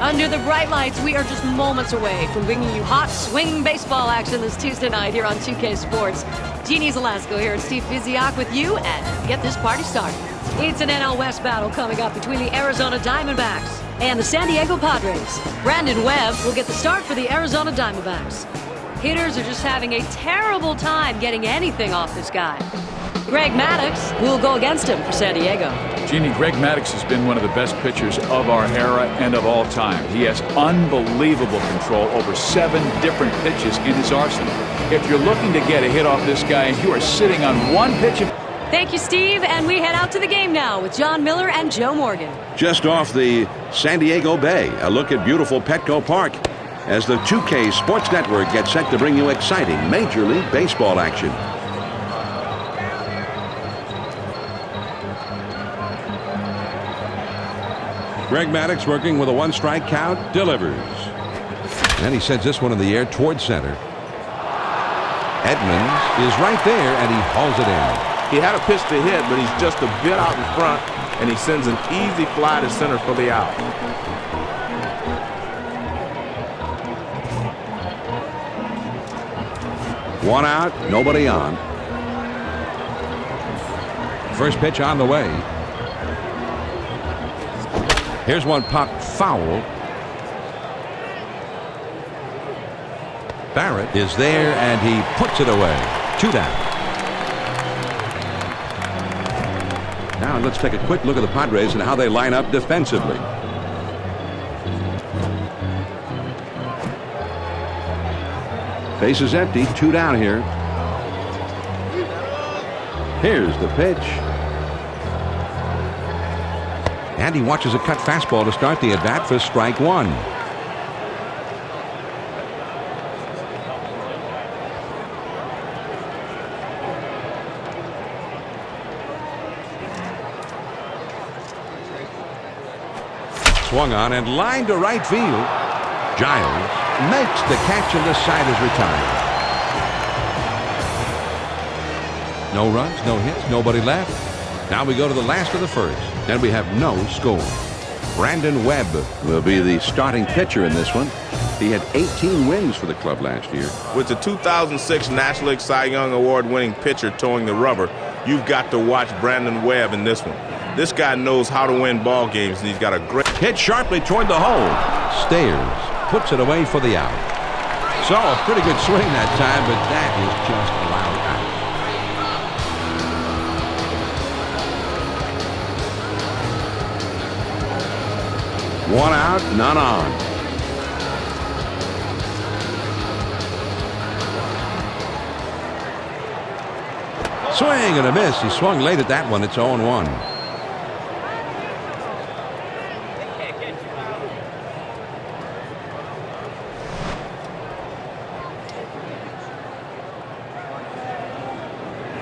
Under the bright lights, we are just moments away from bringing you hot, swinging baseball action this Tuesday night here on 2K Sports. Jeannie Zelasco here and Steve Fiziak with you, and get this party started. It's an NL West battle coming up between the Arizona Diamondbacks and the San Diego Padres. Brandon Webb will get the start for the Arizona Diamondbacks. Hitters are just having a terrible time getting anything off this guy. Greg Maddux will go against him for San Diego. Jeannie, Greg Maddux has been one of the best pitchers of our era and of all time. He has unbelievable control over 7 different pitches in his arsenal. If you're looking to get a hit off this guy and you are sitting on one pitch of... Thank you, Steve, and we head out to the game now with John Miller and Joe Morgan. Just off the San Diego Bay, a look at beautiful Petco Park as the 2K Sports Network gets set to bring you exciting Major League Baseball action. Greg Maddux working with a 1-strike count, delivers. And he sends this one in the air towards center. Edmonds is right there, and he hauls it in. He had a pitch to hit, but he's just a bit out in front, and he sends an easy fly to center for the out. One out, nobody on. First pitch on the way. Here's one popped foul. Barrett is there, and he puts it away. 2 down. Now let's take a quick look at the Padres and how they line up defensively. Base is empty, 2 down here. Here's the pitch. And he watches a cut fastball to start the at-bat for strike 1. Swung on and lined to right field. Giles makes the catch, and the side is retired. No runs, no hits, nobody left. Now we go to the last of the first, and we have no score. Brandon Webb will be the starting pitcher in this one. He had 18 wins for the club last year. With the 2006 National League Cy Young Award-winning pitcher towing the rubber, you've got to watch Brandon Webb in this one. This guy knows how to win ball games, and he's got a great hit sharply toward the hole. Stayers puts it away for the out. Saw a pretty good swing that time, but that is just allowed out. One out, none on. Swing and a miss. He swung late at that one. It's 0-1.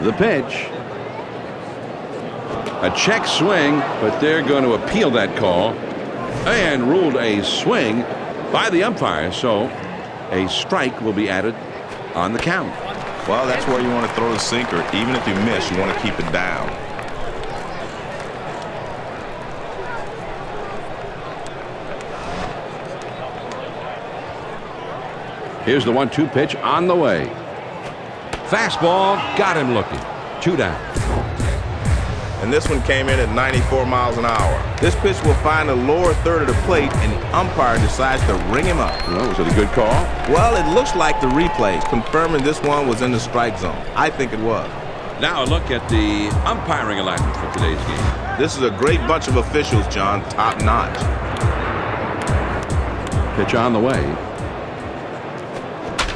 The pitch. A check swing, but they're going to appeal that call and ruled a swing by the umpire, so a strike will be added on the count. Well, that's where you want to throw the sinker. Even if you miss, you want to keep it down. Here's the 1-2 pitch on the way. Fastball got him looking. 2 down. And this one came in at 94 miles an hour. This pitch will find the lower third of the plate, and the umpire decides to ring him up. Well, was it a good call? Well, it looks like the replays confirming this one was in the strike zone. I think it was. Now a look at the umpiring alignment for today's game. This is a great bunch of officials, John. Top notch. Pitch on the way.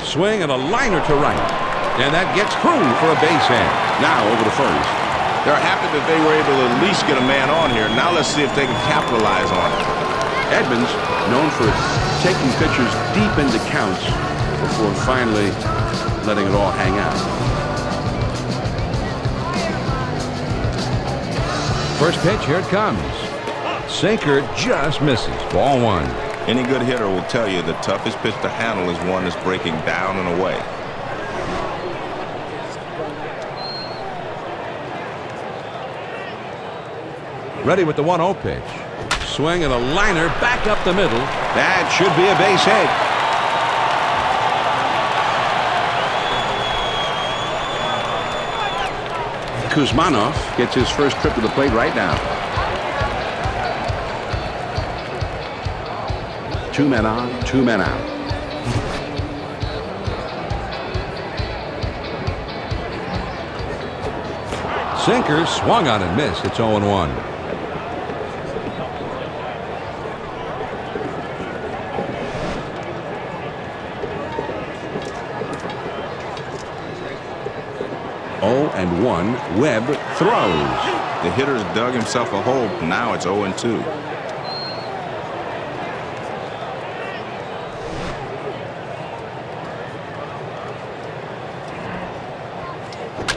Swing and a liner to right. And that gets through for a base hit. Now over to first. They're happy that they were able to at least get a man on here. Now let's see if they can capitalize on it. Edmonds, known for taking pitchers deep into counts before finally letting it all hang out. First pitch, here it comes. Sinker just misses. Ball 1. Any good hitter will tell you the toughest pitch to handle is one that's breaking down and away. Ready with the 1-0 pitch. Swing and a liner back up the middle. That should be a base hit. Kuzmanov gets his first trip to the plate right now. 2 men on, 2 men out. Sinker swung on and missed. It's 0-1. And 1. Webb throws. The hitter has dug himself a hole. Now it's 0-2.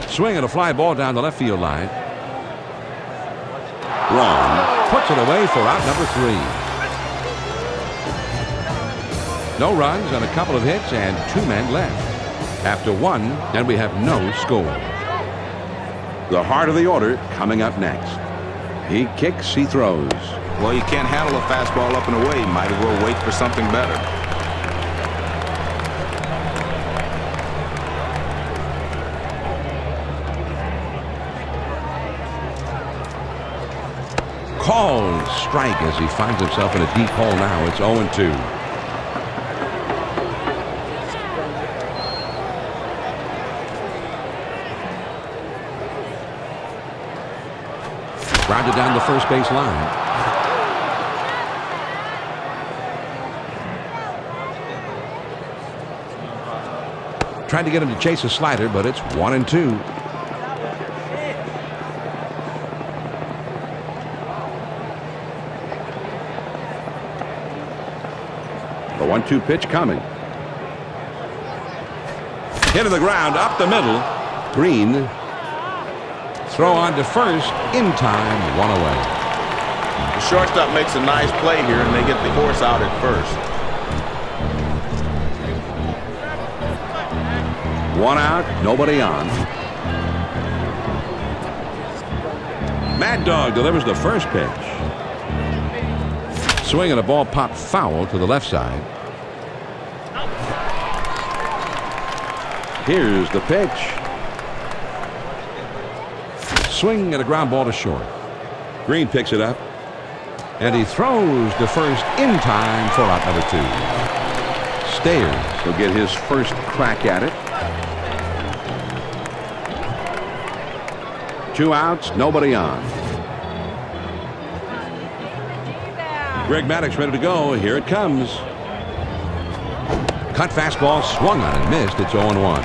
Swing and a fly ball down the left field line. Wrong. Puts it away for out number 3. No runs on a couple of hits and 2 men left. After 1, and we have no score. The heart of the order coming up next. He kicks, he throws. Well, you can't handle a fastball up and away. You might as well wait for something better. Called strike as he finds himself in a deep hole now. It's 0-2. Grounded down the first base line. Tried to get him to chase a slider, but it's 1-2. The 1-2 pitch coming. Hit to the ground, up the middle. Green. Throw on to first, in time, 1 away. The shortstop makes a nice play here, and they get the horse out at first. 1 out, nobody on. Mad Dog delivers the first pitch. Swing and a ball popped foul to the left side. Here's the pitch. Swing and a ground ball to short. Green picks it up. And he throws to first in time for out number 2. Stayers will get his first crack at it. 2 outs, nobody on. Greg Maddux ready to go. Here it comes. Cut fastball, swung on and missed. It's 0-1.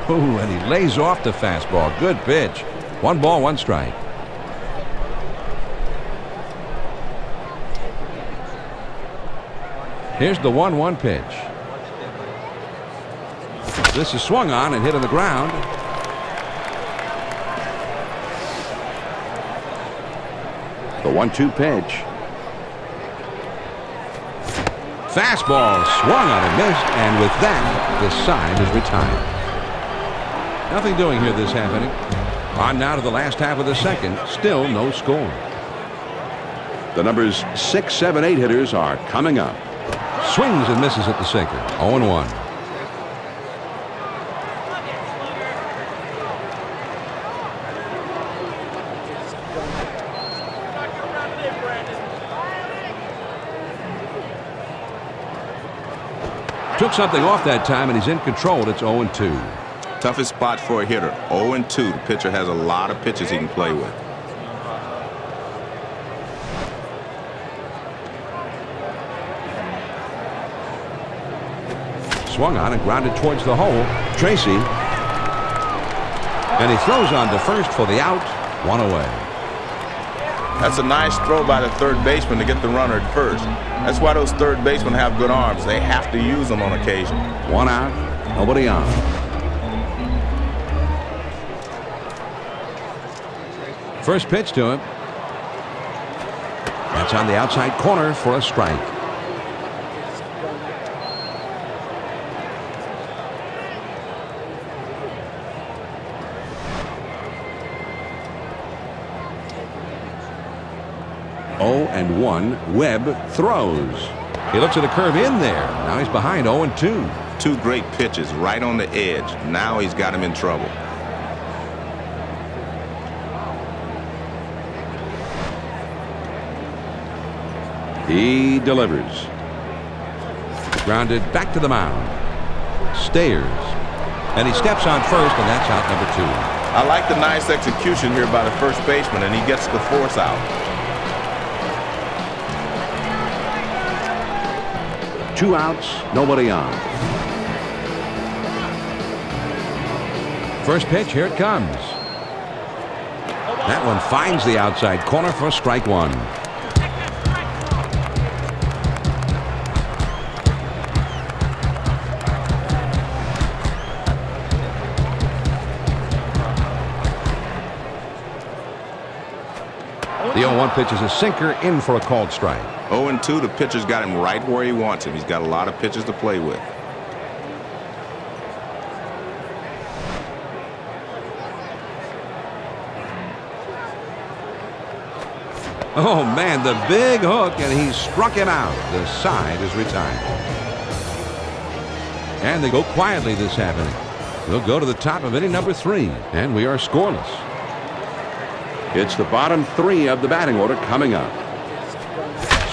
Ooh, and he lays off the fastball. Good pitch. 1 ball, 1 strike. Here's the 1-1 pitch. This is swung on and hit on the ground. The 1-2 pitch. Fastball swung on and missed, and with that, the side is retired. Nothing doing here this half inning. On now to the last half of the second. Still no score. The numbers 6, 7, 8 hitters are coming up. Swings and misses at the sinker. 0-1. Took something off that time, and he's in control. It's 0-2. Toughest spot for a hitter. 0-2. The pitcher has a lot of pitches he can play with. Swung on and grounded towards the hole. Tracy. And he throws on to first for the out. 1 away. That's a nice throw by the third baseman to get the runner at first. That's why those third basemen have good arms. They have to use them on occasion. 1 out. Nobody on. First pitch to him. That's on the outside corner for a strike. 0-1. Webb throws. He looks at a curve in there. Now he's behind 0-2. Two great pitches right on the edge. Now he's got him in trouble. He delivers. Grounded back to the mound. Stayers. And he steps on first, and that's out number 2. I like the nice execution here by the first baseman, and he gets the force out. Two outs, nobody on. First pitch, here it comes. That one finds the outside corner for strike 1. The 0-1 pitch is a sinker in for a called strike. 0-2, the pitcher's got him right where he wants him. He's got a lot of pitches to play with. Oh, man, the big hook, and he struck him out. The side is retired. And they go quietly this happening. We'll go to the top of inning number 3, and we are scoreless. It's the bottom 3 of the batting order coming up.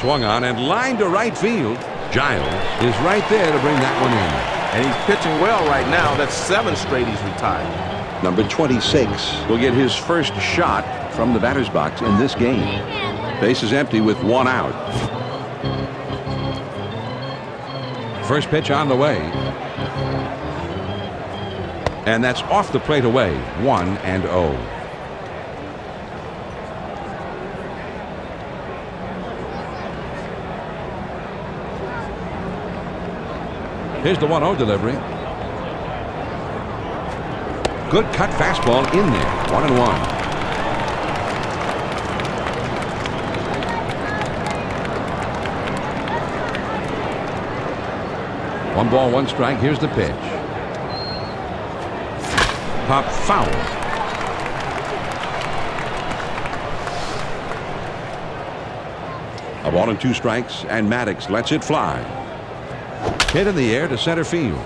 Swung on and lined to right field. Giles is right there to bring that one in. And he's pitching well right now. That's 7 straight he's retired. Number 26 will get his first shot from the batter's box in this game. Base is empty with 1 out. First pitch on the way. And that's off the plate away. 1-0. Here's the 1-0 delivery. Good cut fastball in there. 1-1. 1 ball, 1 strike. Here's the pitch. Pop foul. A ball and 2 strikes, and Maddox lets it fly. Hit in the air to center field.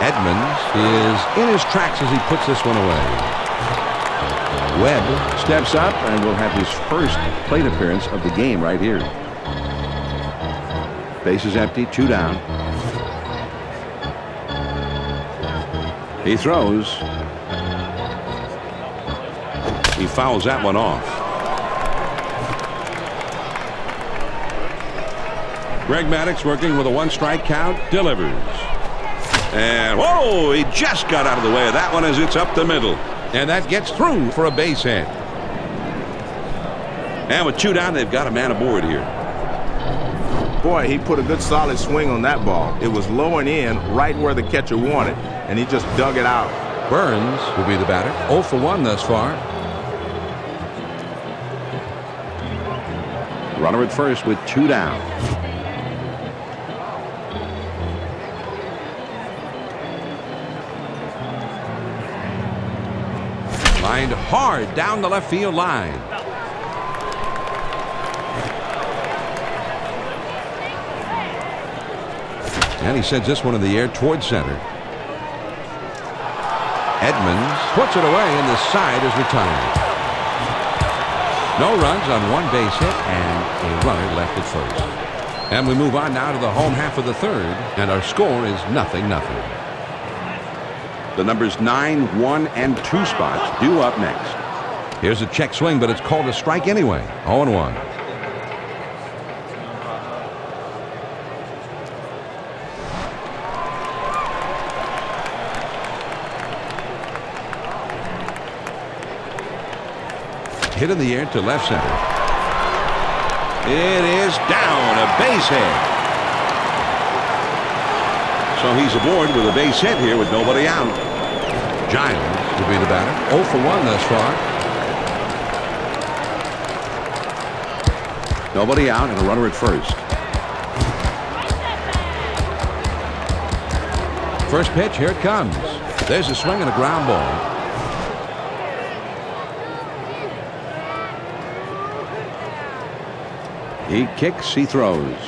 Edmonds is in his tracks as he puts this one away. Webb steps up and will have his first plate appearance of the game right here. Base is empty, 2 down. He throws. He fouls that one off. Greg Maddux working with a 1-strike count, delivers. And whoa, he just got out of the way of that one as it's up the middle. And that gets through for a base hit. And with 2 down, they've got a man aboard here. Boy, he put a good solid swing on that ball. It was low and in, right where the catcher wanted, and he just dug it out. Burns will be the batter. 0 for 1 thus far. Runner at first with 2 down. Lined hard down the left field line. And he sends this one in the air towards center. Edmonds puts it away, and the side is retired. No runs on 1 base hit and a runner left at first. And we move on now to the home half of the 3rd, and our score is 0-0. The numbers 9, 1, and 2 spots due up next. Here's a check swing, but it's called a strike anyway. 0-1. Hit in the air to left center. It is down, a base hit. So he's aboard with a base hit here with nobody out. Giles will be the batter. 0 for 1 thus far. Nobody out and a runner at first. First pitch, here it comes. There's a swing and a ground ball. He kicks, he throws.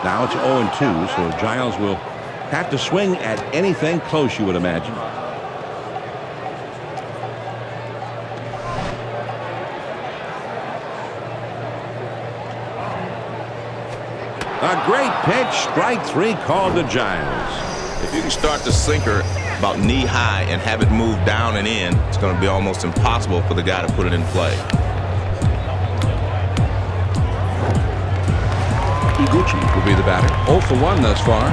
Now it's 0-2, so Giles will have to swing at anything close, you would imagine. A great pitch, strike 3 called to Giles. If you can start the sinker about knee high and have it move down and in, it's going to be almost impossible for the guy to put it in play. Iguchi will be the batter. 0 for 1 thus far.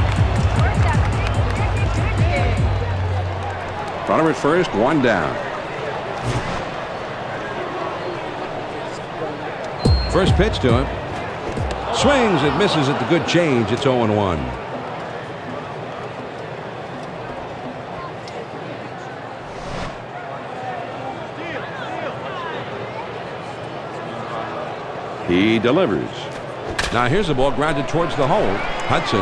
Runner at first, 1 down. First pitch to him. Swings and misses at the good change. It's 0-1. He delivers. Now here's the ball grounded towards the hole. Hudson.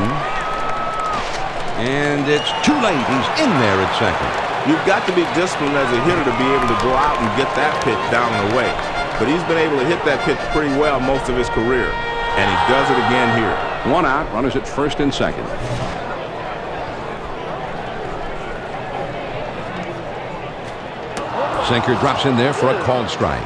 And it's too late. He's in there at second. You've got to be disciplined as a hitter to be able to go out and get that pitch down and away. But he's been able to hit that pitch pretty well most of his career. And he does it again here. 1 out. Runners at first and second. Sinker drops in there for a called strike.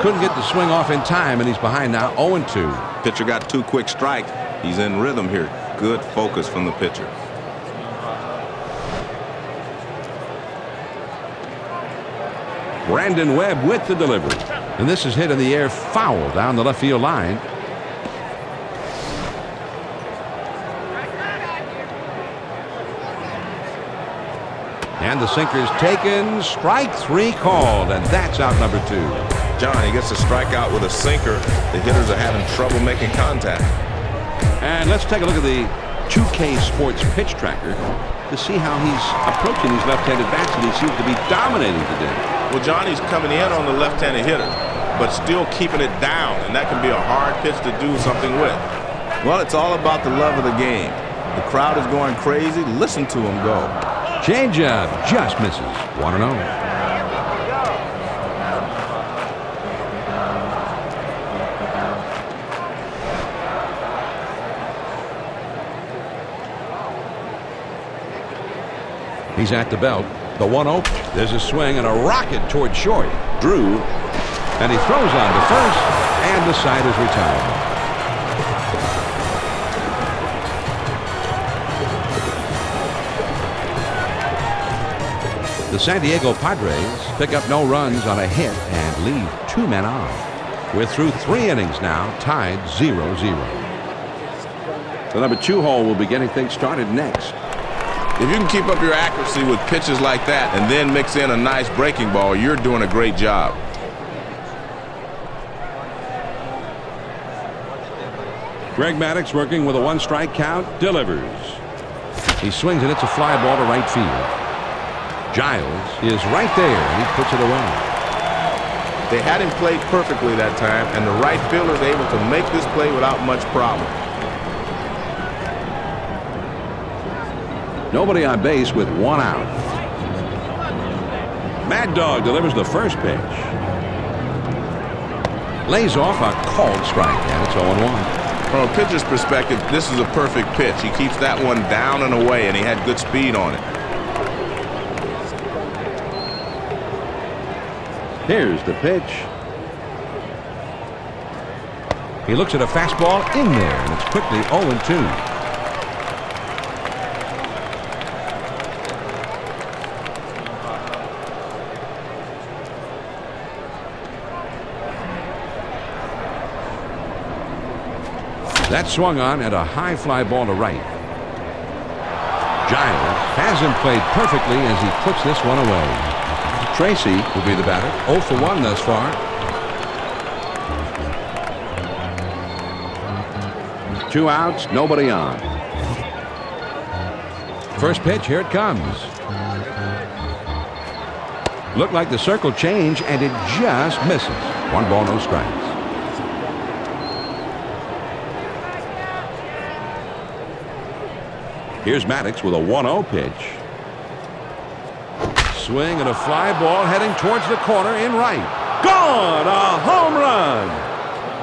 Couldn't get the swing off in time, and he's behind now. 0-2. Pitcher got 2 quick strikes. He's in rhythm here. Good focus from the pitcher. Brandon Webb with the delivery. And this is hit in the air foul down the left field line. And the sinker's taken. Strike 3 called, and that's out number 2. John, he gets a strikeout with a sinker. The hitters are having trouble making contact. And let's take a look at the 2K Sports pitch tracker to see how he's approaching these left-handed bats, and he seems to be dominating today. Well, Johnny's coming in on the left-handed hitter, but still keeping it down, and that can be a hard pitch to do something with. Well, it's all about the love of the game. The crowd is going crazy. Listen to him go. Changeup just misses. 1-0. He's at the belt. The 1-0. There's a swing and a rocket toward short. Drew. And he throws on to first. And the side is retired. The San Diego Padres pick up no runs on a hit and leave 2 men on. We're through 3 innings now, tied 0-0. The number 2 hole will be getting things started next. If you can keep up your accuracy with pitches like that and then mix in a nice breaking ball, you're doing a great job. Greg Maddux working with a 1-strike count, delivers. He swings and it's a fly ball to right field. Giles is right there and he puts it away. They had him played perfectly that time, and the right fielder is able to make this play without much problem. Nobody on base with 1 out. Mad Dog delivers the first pitch. Lays off a called strike, and it's 0-1. From a pitcher's perspective, this is a perfect pitch. He keeps that one down and away, and he had good speed on it. Here's the pitch. He looks at a fastball in there, and it's quickly 0-2. That swung on at a high fly ball to right. Giles has him played perfectly as he puts this one away. Tracy will be the batter. 0 for 1 thus far. Two outs, nobody on. First pitch, here it comes. Looked like the circle change, and it just misses. 1 ball, no strikes. Here's Maddox with a 1-0 pitch. Swing and a fly ball heading towards the corner in right. Gone! A home run!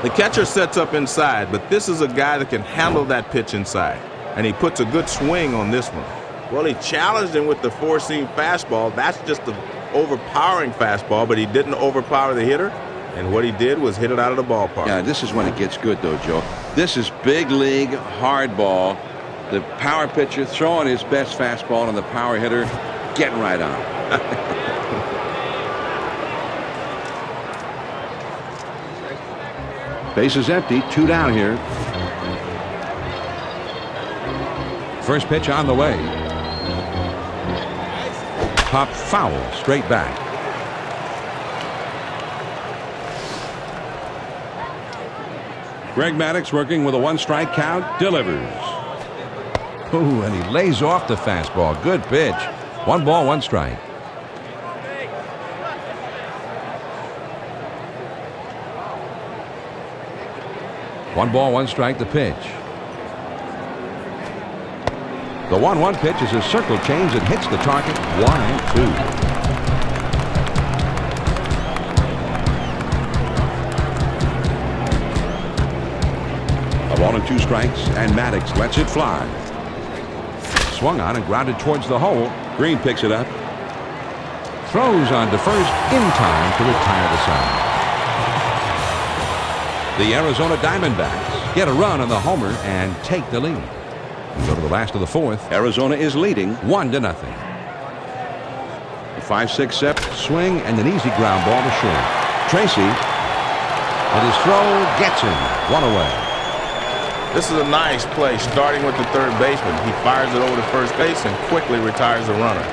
The catcher sets up inside, but this is a guy that can handle that pitch inside. And he puts a good swing on this one. Well, he challenged him with the four-seam fastball. That's just an overpowering fastball, but he didn't overpower the hitter. And what he did was hit it out of the ballpark. Yeah, this is when it gets good, though, Joe. This is big league hard ball. The power pitcher throwing his best fastball, and the power hitter getting right on it. Base is empty, 2 down here. First pitch on the way. Pop foul, straight back. Greg Maddux working with a 1-strike count, delivers. Ooh, and he lays off the fastball. Good pitch. 1 ball, 1 strike. One ball, 1 strike, the pitch. The 1-1 pitch is a circle change that hits the target. 1-2. A 1 and 2 strikes, and Maddox lets it fly. Swung on and grounded towards the hole. Green picks it up. Throws on to first in time to retire the side. The Arizona Diamondbacks get a run on the homer and take the lead. We go to the last of the 4th. Arizona is leading 1-0. The 5-6 step swing and an easy ground ball to short. Tracy, and his throw gets him. 1 away. This is a nice play, starting with the third baseman. He fires it over to first base and quickly retires the runner.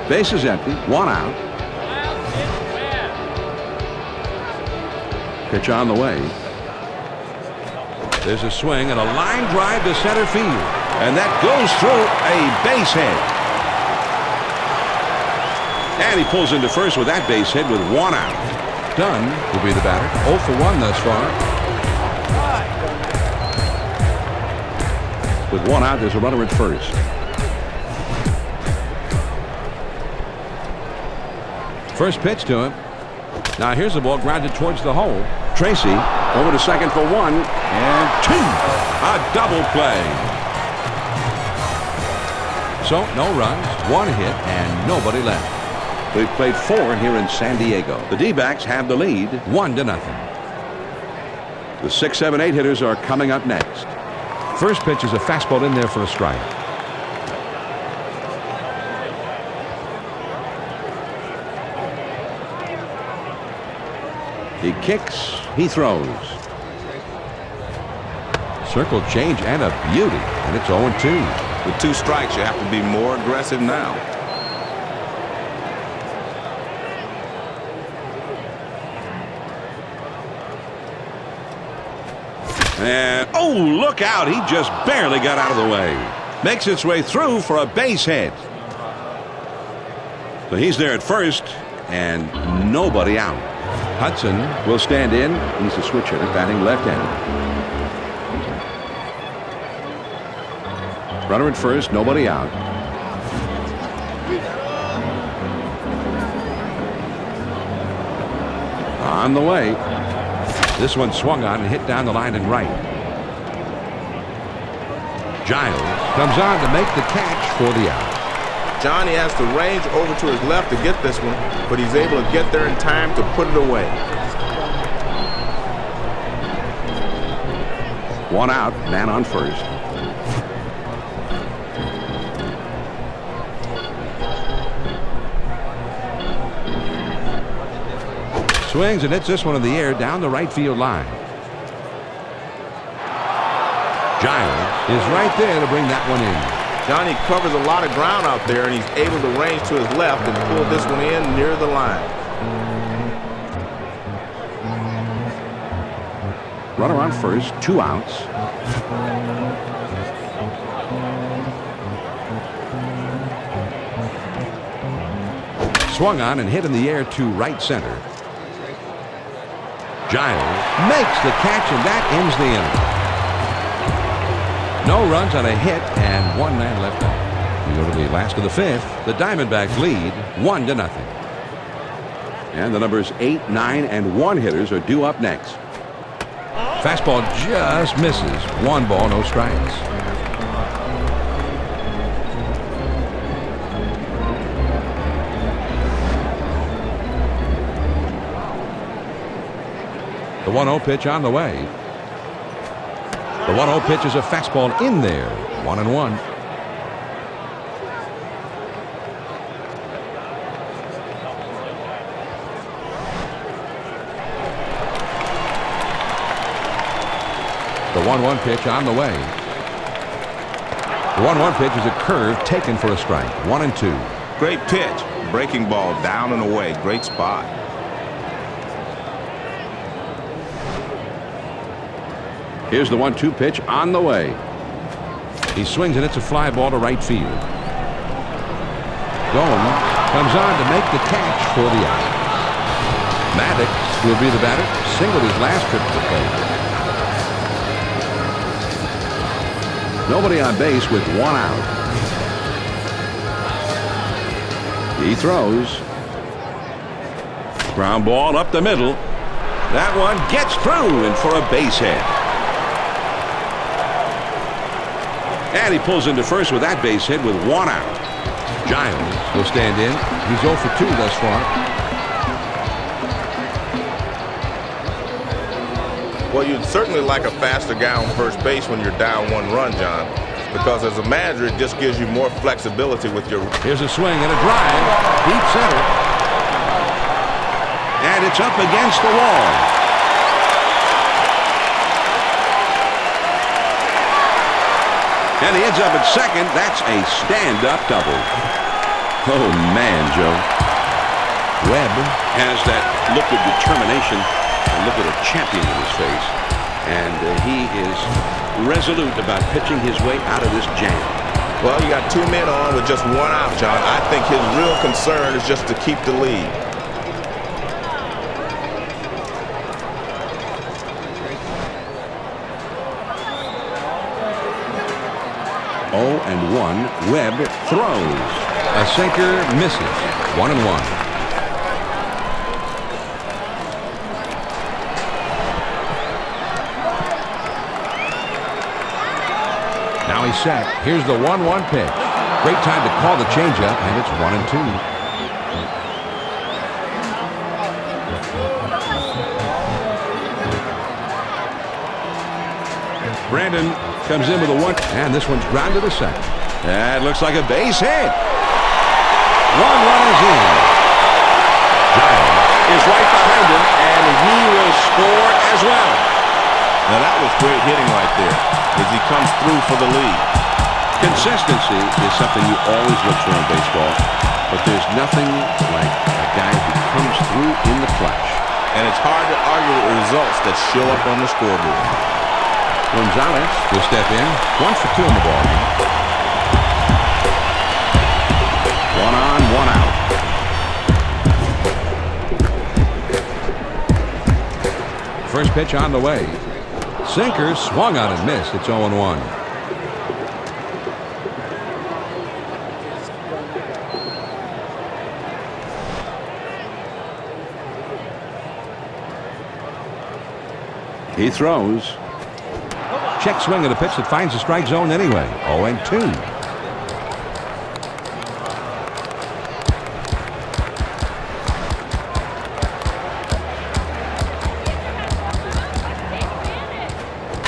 Base is empty, 1 out. Pitch on the way. There's a swing and a line drive to center field. And that goes through a base hit. And he pulls into first with that base hit with 1 out. Dunn will be the batter. 0 for 1 thus far. With 1 out, there's a runner at first. First pitch to him. Now here's the ball grounded towards the hole. Tracy over to second for 1 and 2. A double play. So no runs, 1 hit, and nobody left. We've played 4 here in San Diego. The D-backs have the lead 1-0. The 6, 7, 8 hitters are coming up next. First pitch is a fastball in there for a strike. He kicks, he throws. Circle change and a beauty, and it's 0-2. With 2 strikes, you have to be more aggressive now. And, oh, look out. He just barely got out of the way. Makes its way through for a base hit. So he's there at first, and nobody out. Hudson will stand in. He's a switch hitter, batting left-handed. Runner at first, nobody out. On the way. This one swung on and hit down the line and right. Giles comes on to make the catch for the out. Johnny has to range over to his left to get this one, but he's able to get there in time to put it away. 1 out, man on first. Swings and hits this one in the air down the right field line. Giles is right there to bring that one in. Johnny covers a lot of ground out there, and he's able to range to his left and pull this one in near the line. Runner on first, 2 outs. Swung on and hit in the air to right center. Giles makes the catch, and that ends the inning. No runs on a hit and one man left out. We go to the last of the fifth. The Diamondbacks lead 1-0. And the numbers 8, 9, and 1 hitters are due up next. Fastball just misses. 1 ball, no strikes. The 1-0 pitch on the way. The 1-0 pitch is a fastball in there. 1-1. The 1-1 pitch on the way. The 1-1 pitch is a curve taken for a strike. 1-2. Great pitch. Breaking ball down and away. Great spot. Here's the 1-2 pitch on the way. He swings and it's a fly ball to right field. Gomes comes on to make the catch for the out. Maddox will be the batter. Singled his last trip to the plate. Nobody on base with 1 out. He throws. Ground ball up the middle. That one gets through and for a base hit. And he pulls into first with that base hit with 1 out. Giles will stand in. He's 0 for 2 thus far. Well, you'd certainly like a faster guy on first base when you're down 1 run, John, because as a manager, it just gives you more flexibility with your... Here's a swing and a drive. Deep center. And it's up against the wall. And he ends up at second. That's a stand-up double. Oh, man, Joe. Webb has that look of determination and look at a champion in his face. And he is resolute about pitching his way out of this jam. Well, you got 2 men on with just 1 out, John. I think his real concern is just to keep the lead. Oh, and 1. Webb throws. A sinker misses. 1-1. Now he's set. Here's the 1-1 pitch. Great time to call the changeup, and it's 1-2. Brandon comes in with a 1, and this one's grounded to second. That looks like a base hit. 1 run is in. Giles is right behind him, and he will score as well. Now that was great hitting right there as he comes through for the lead. Consistency is something you always look for in baseball, but there's nothing like a guy who comes through in the clutch. And it's hard to argue with the results that show up on the scoreboard. Gonzalez will step in. 1 for 2 in the ball game. 1 on, 1 out. First pitch on the way. Sinker swung on and missed. It's 0-1. He throws. Check swing at a pitch that finds the strike zone anyway. 0-2.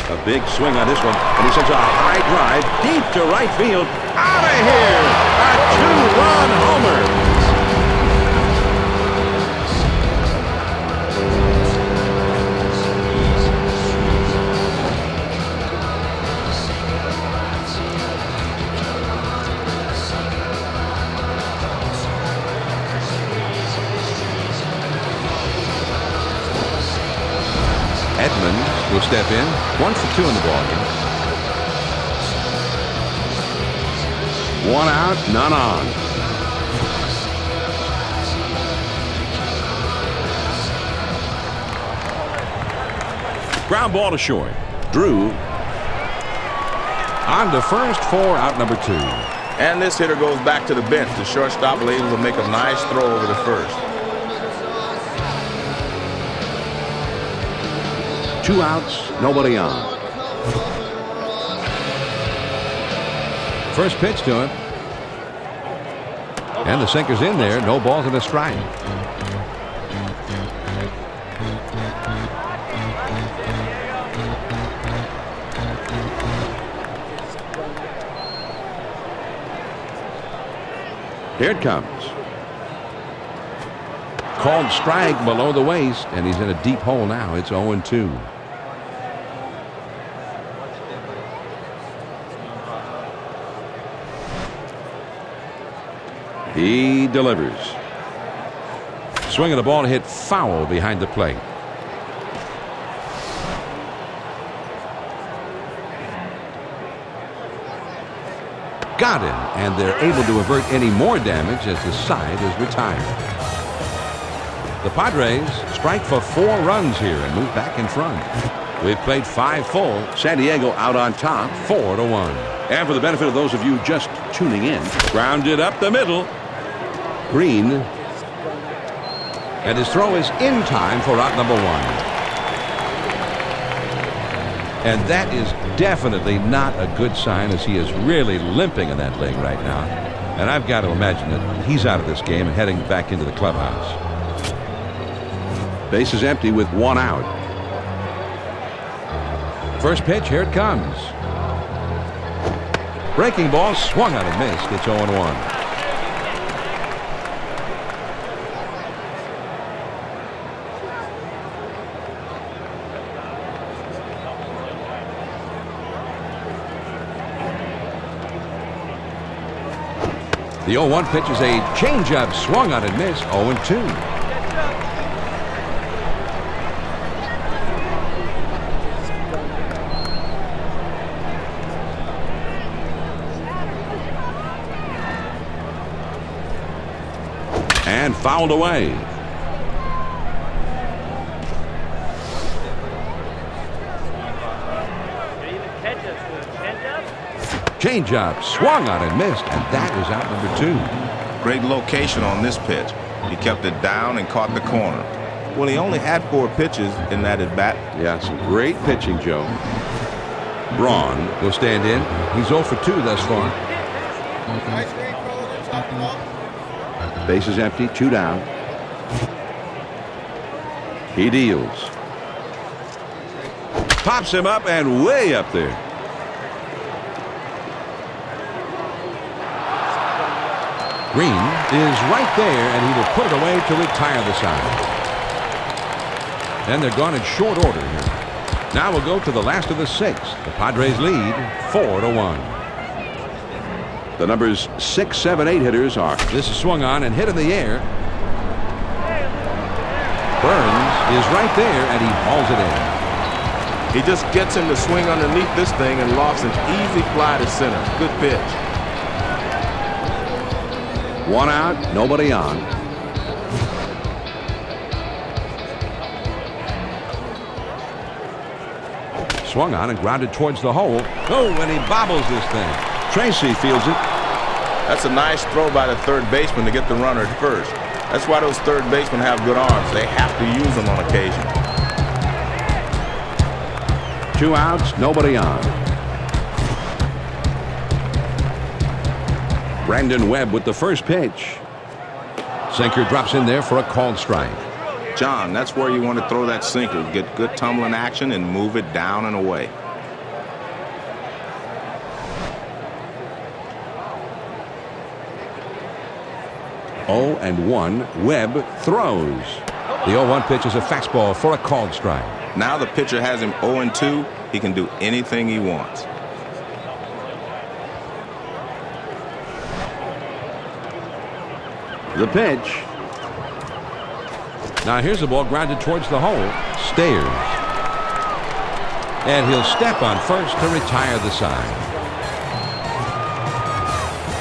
A big swing on this one, and he sends a high drive deep to right field. Out of here! A 2-run homer! Edmonds will step in. 1 for 2 in the ballgame. 1 out, none on. Ground ball to short. Drew On to first for out number 2. And this hitter goes back to the bench. The shortstop was able to make a nice throw over the first. 2 outs, nobody on. First pitch to him. And the sinker's in there. No balls and a strike. Here it comes. Called strike below the waist, and he's in a deep hole now. It's 0-2. He delivers. Swinging the ball hit foul behind the plate. Got him, and they're able to avert any more damage as the side is retired. The Padres strike for 4 runs here and move back in front. We've played 5 full. San Diego out on top, 4-1. And for the benefit of those of you just tuning in, grounded up the middle. Green. And his throw is in time for out number 1. And that is definitely not a good sign, as he is really limping in that leg right now. And I've got to imagine that he's out of this game and heading back into the clubhouse. Base is empty with 1 out. First pitch, here it comes. Breaking ball swung out and missed. It's 0-1. The 0-1 pitch is a changeup, swung on and missed. 0-2. And fouled away. Changeup, swung on and missed, and that is out number 2. Great location on this pitch. He kept it down and caught the corner. Well, he only had 4 pitches in that at bat. Yeah, some great pitching, Joe. Braun will stand in. He's 0 for 2 thus far. Base is empty, 2 down. He deals. Pops him up and way up there. Green is right there, and he will put it away to retire the side. And they're gone in short order here. Now we'll go to the last of the 6. The Padres lead 4-1. The numbers 6, 7, 8 hitters are. This is swung on and hit in the air. Burns is right there, and he hauls it in. He just gets him to swing underneath this thing and lofts an easy fly to center. Good pitch. 1 out, nobody on. Swung on and grounded towards the hole. Oh, and he bobbles this thing. Tracy fields it. That's a nice throw by the third baseman to get the runner at first. That's why those third basemen have good arms. They have to use them on occasion. 2 outs, nobody on. Brandon Webb with the first pitch. Sinker drops in there for a called strike. John, that's where you want to throw that sinker. Get good tumbling action and move it down and away. Oh and 1. Webb throws. The 0-1 pitch is a fastball for a called strike. Now the pitcher has him 0-2. He can do anything he wants. The pitch. Now here's the ball grounded towards the hole. Stairs. And he'll step on first to retire the side.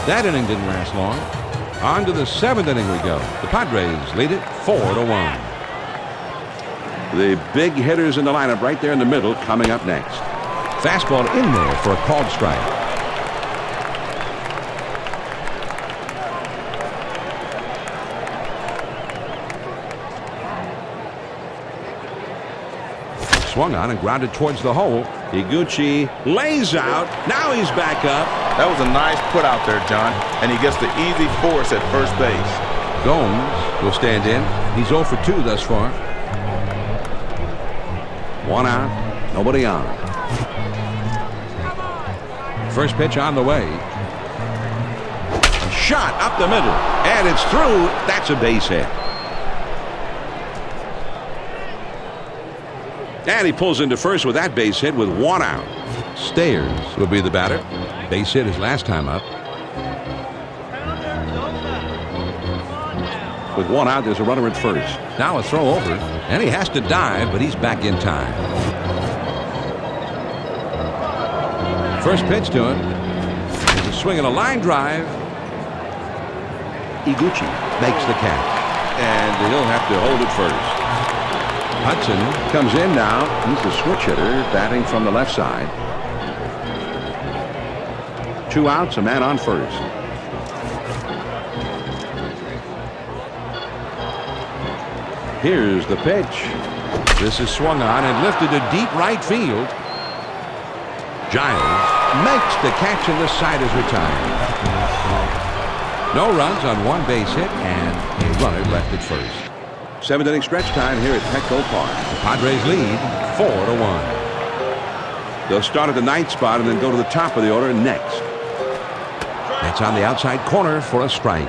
That inning didn't last long. On to the 7th inning we go. The Padres lead it 4-1. The big hitters in the lineup right there in the middle coming up next. Fastball in there for a called strike. Swung on and grounded towards the hole. Higuchi lays out. Now he's back up. That was a nice put out there, John, and he gets the easy force at first base. Gomes will stand in. He's 0 for 2 thus far. 1 out, nobody on. First pitch on the way. A shot up the middle, and it's through. That's a base hit. And he pulls into first with that base hit with 1 out. Stayers will be the batter. Base hit his last time up. With 1 out, there's a runner at first. Now a throw over, and he has to dive, but he's back in time. First pitch to him. He's a swing and a line drive. Higuchi makes the catch, and he'll have to hold it first. Hudson comes in now. He's the switch hitter, batting from the left side. 2 outs, a man on first. Here's the pitch. This is swung on and lifted to deep right field. Giles makes the catch, and the side is retired. No runs on 1 base hit and a runner left at first. 7th inning stretch time here at Petco Park. The Padres lead 4-1. They'll start at the 9th spot and then go to the top of the order next. That's on the outside corner for a strike.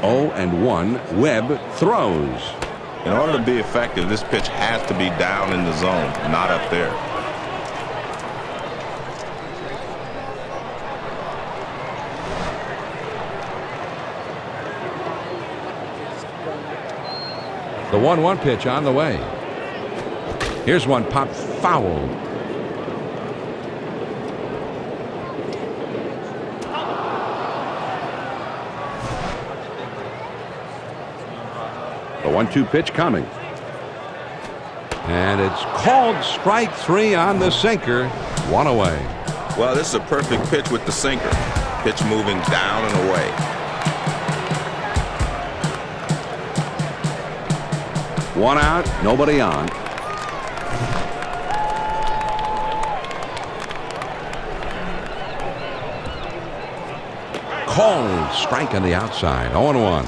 Oh, and 1. Webb throws. In order to be effective, this pitch has to be down in the zone, not up there. The 1-1 pitch on the way. Here's one popped foul. The 1-2 pitch coming. And it's called strike 3 on the sinker. 1 away. Well, this is a perfect pitch with the sinker. Pitch moving down and away. One out, nobody on. Called strike on the outside. 0-1.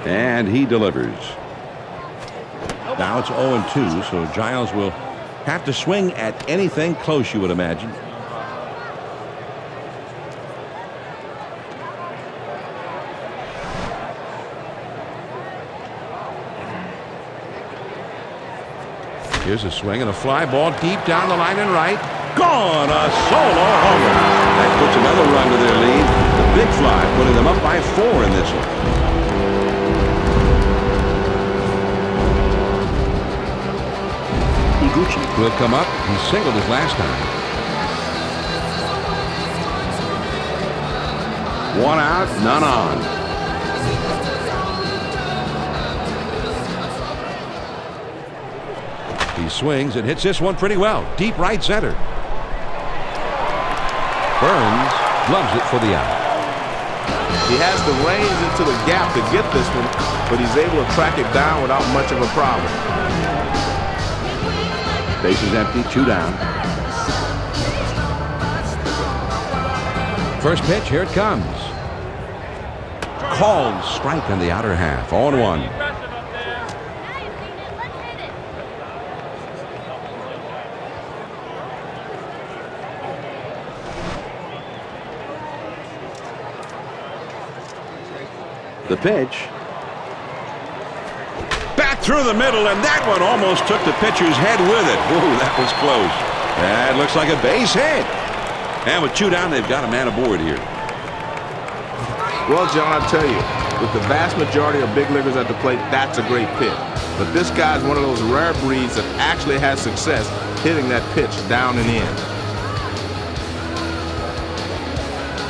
And he delivers. Now it's 0-2, so Giles will have to swing at anything close, you would imagine. Here's a swing and a fly ball deep down the line and right. Gone! A solo home run. That puts another run to their lead. The big fly putting them up by 4 in this one. Higuchi will come up. He singled his last time. 1 out, none on. He swings and hits this one pretty well. Deep right center. Burns gloves it for the out. He has the range into the gap to get this one, but he's able to track it down without much of a problem. Base is empty, 2 down. First pitch, here it comes. Called strike on the outer half. 0-1. The pitch. Back through the middle, and that one almost took the pitcher's head with it. Whoa, that was close. That looks like a base hit. And with 2 down, they've got a man aboard here. Well, John, I tell you, with the vast majority of big leaguers at the plate, that's a great pitch. But this guy's one of those rare breeds that actually has success hitting that pitch down and in.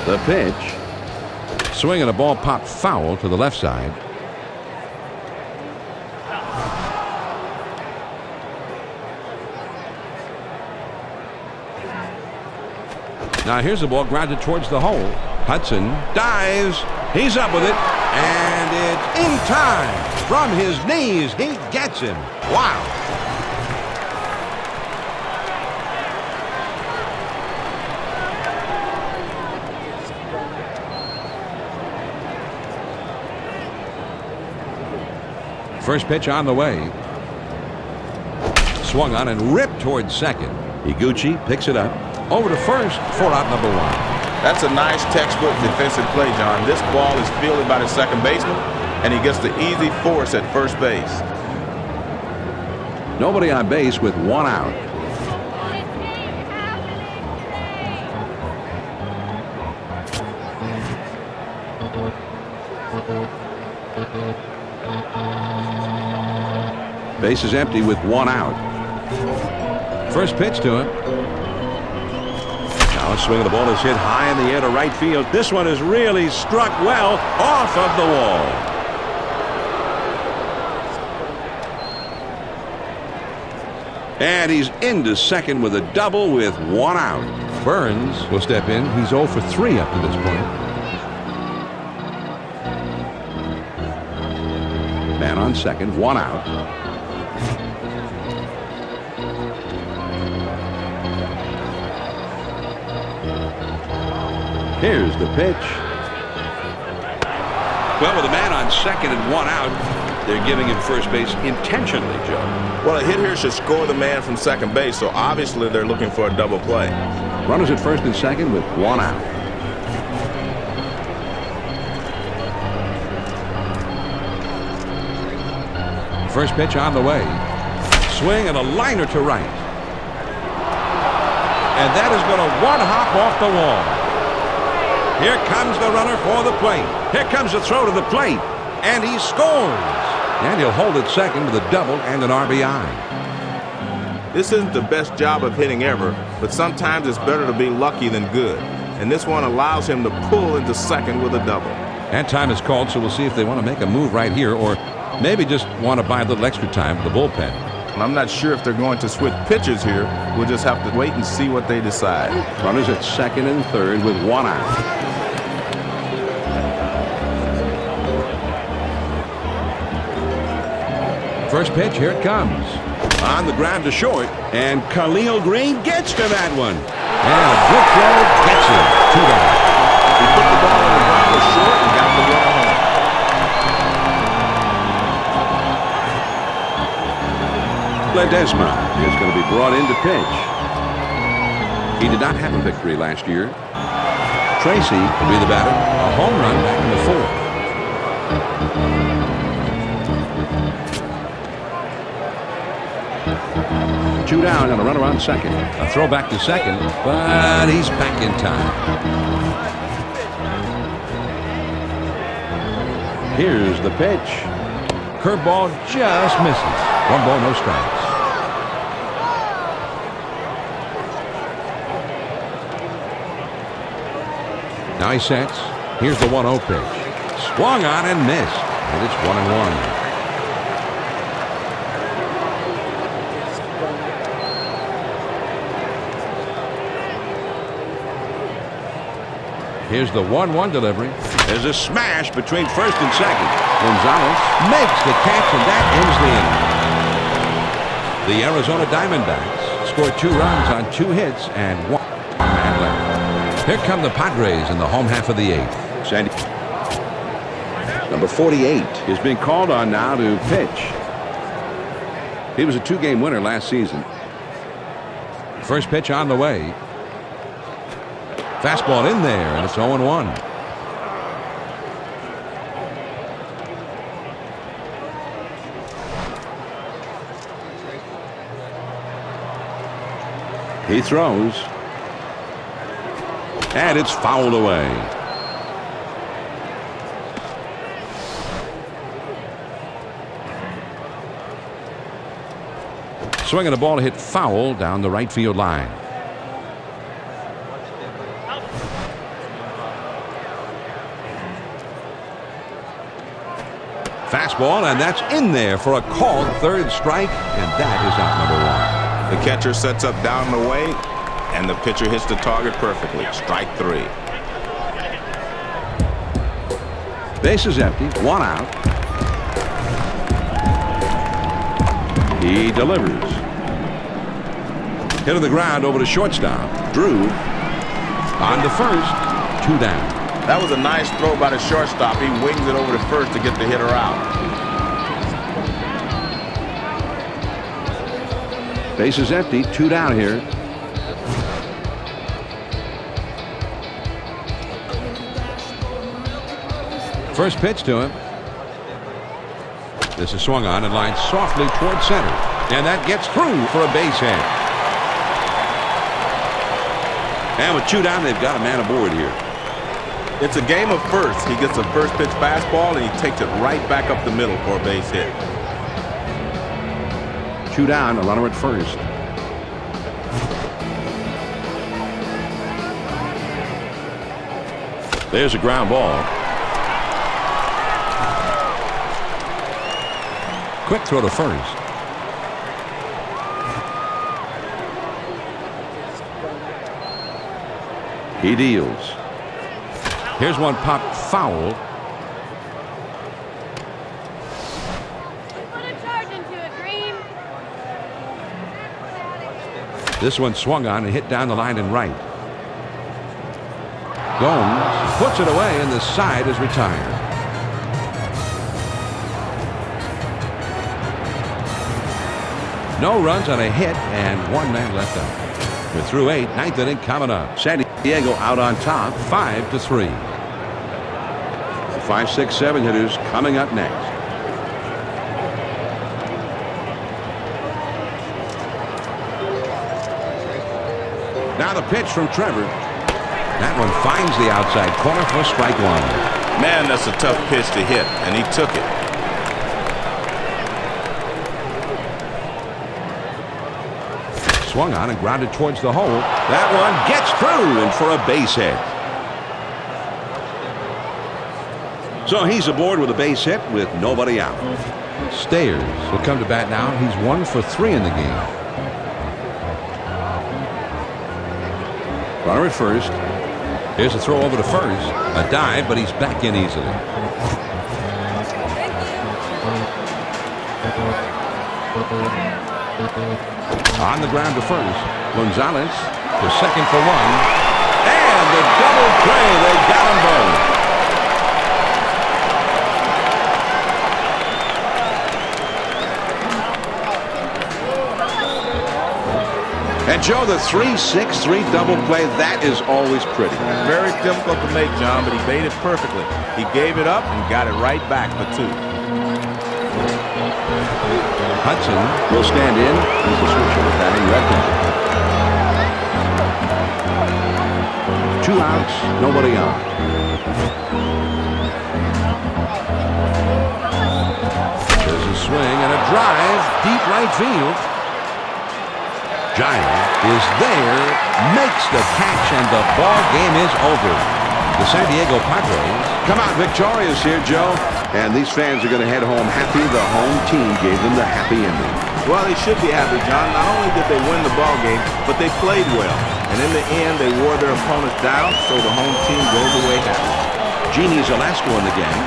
The pitch. Swing and a ball popped foul to the left side. Now here's the ball grounded towards the hole. Hudson dives. He's up with it. And it's in time. From his knees, he gets him. Wow. First pitch on the way. Swung on and ripped towards second. Higuchi picks it up. Over to first for out number one. That's a nice textbook defensive play, John. This ball is fielded by the second baseman, and he gets the easy force at first base. Nobody on base with one out. Base is empty with one out. First pitch to him. Now a swing of the ball is hit high in the air to right field. This one is really struck well off of the wall. And he's into second with a double with one out. Burns will step in. He's 0 for 3 up to this point. Man on second, one out. Here's the pitch. Well, with a man on second and one out, they're giving him first base intentionally, Joe. Well, a hit here should score the man from second base, so obviously they're looking for a double play. Runners at first and second with one out. First pitch on the way. Swing and a liner to right. And that is going to one hop off the wall. Here comes the runner for the plate. Here comes the throw to the plate. And he scores. And he'll hold it second with a double and an RBI. This isn't the best job of hitting ever, but sometimes it's better to be lucky than good. And this one allows him to pull into second with a double. And time is called, so we'll see if they want to make a move right here or maybe just want to buy a little extra time for the bullpen. And I'm not sure if they're going to switch pitchers here. We'll just have to wait and see what they decide. Runners at second and third with one out. First pitch, here it comes. On the ground to short, and Khalil Green gets to that one. And a good throw gets him. 2 down. He put the ball on the ground to short and got the run home. Ledesma is going to be brought in to pitch. He did not have a victory last year. Tracy will be the batter. A home run back in the fourth. Two down and a runner on second. A throw back to second, but he's back in time. Here's the pitch. Curveball just misses. 1 ball, no strikes. Now he sets. Here's the 1-0 pitch. Swung on and missed. And it's 1-1. Here's the 1-1 delivery. There's a smash between first and second. Gonzalez makes the catch, and that ends the inning. The Arizona Diamondbacks scored 2 runs on 2 hits and 1 man left. Here come the Padres in the home half of the 8th. Sandy. Number 48 is being called on now to pitch. He was a 2-game winner last season. First pitch on the way. Fastball in there, and it's 0-1. He throws. And it's fouled away. Swinging a ball hit foul down the right field line. Fastball, and that's in there for a called third strike, and that is out number 1. The catcher sets up down and away, and the pitcher hits the target perfectly. Strike 3. Base is empty, 1 out. He delivers. Hit on the ground over to shortstop. Drew on to first, 2 down. That was a nice throw by the shortstop. He wings it over to first to get the hitter out. Base is empty, 2 down here. First pitch to him. This is swung on and lined softly toward center. And that gets through for a base hit. And with 2 down, they've got a man aboard here. It's a game of first. He gets a first pitch fastball, and he takes it right back up the middle for a base hit. 2 down, a runner at first. There's a ground ball. Quick throw to first. He deals. Here's one popped foul. Put a charge into it, Green. This one swung on and hit down the line and right. Gomes puts it away, and the side is retired. No runs on a hit, and 1 man left out. We're through 8, 9th inning coming up. San Diego out on top, 5-3. The 5, 6, 7 hitters coming up next. Now the pitch from Trevor. That one finds the outside corner for strike 1. Man, that's a tough pitch to hit, and he took it. Swung on and grounded towards the hole. That one gets through and for a base hit. So he's aboard with a base hit with nobody out. Stayers will come to bat now. He's 1 for 3 in the game. Runner at first. Here's a throw over to first. A dive, but he's back in easily. On the ground to first. Gonzalez to second for 1. And the double play. They got them both. And Joe, the 3-6-3 double play, that is always pretty. Very difficult to make, John, but he made it perfectly. He gave it up and got it right back for 2. Hudson will stand in. He's a switcher batting left-handed. 2 outs, nobody on. There's a swing and a drive, deep right field. Giant is there, makes the catch, and the ball game is over. The San Diego Padres come out victorious here, Joe. And these fans are going to head home happy. The home team gave them the happy ending. Well, they should be happy, John. Not only did they win the ball game, but they played well. And in the end, they wore their opponents down, so the home team goes away happy. Jeannie Zelasco in the game,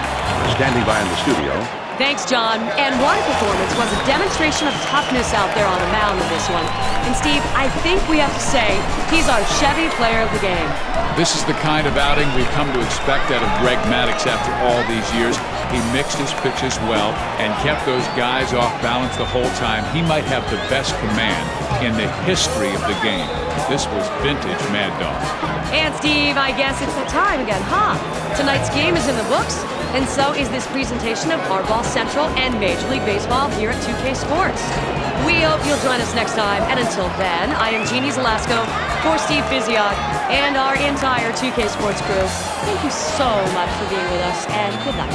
standing by in the studio. Thanks, John. And one performance was a demonstration of toughness out there on the mound in this one. And Steve, I think we have to say he's our Chevy player of the game. This is the kind of outing we've come to expect out of Greg Maddux after all these years. He mixed his pitches well and kept those guys off balance the whole time. He might have the best command in the history of the game. This was vintage Mad Dog. And Steve, I guess it's that time again, huh? Tonight's game is in the books, and so is this presentation of Hardball Central and Major League Baseball here at 2K Sports. We hope you'll join us next time, and until then, I am Jeannie Zelasco for Steve Fiziak and our entire 2K Sports crew. Thank you so much for being with us, and good night.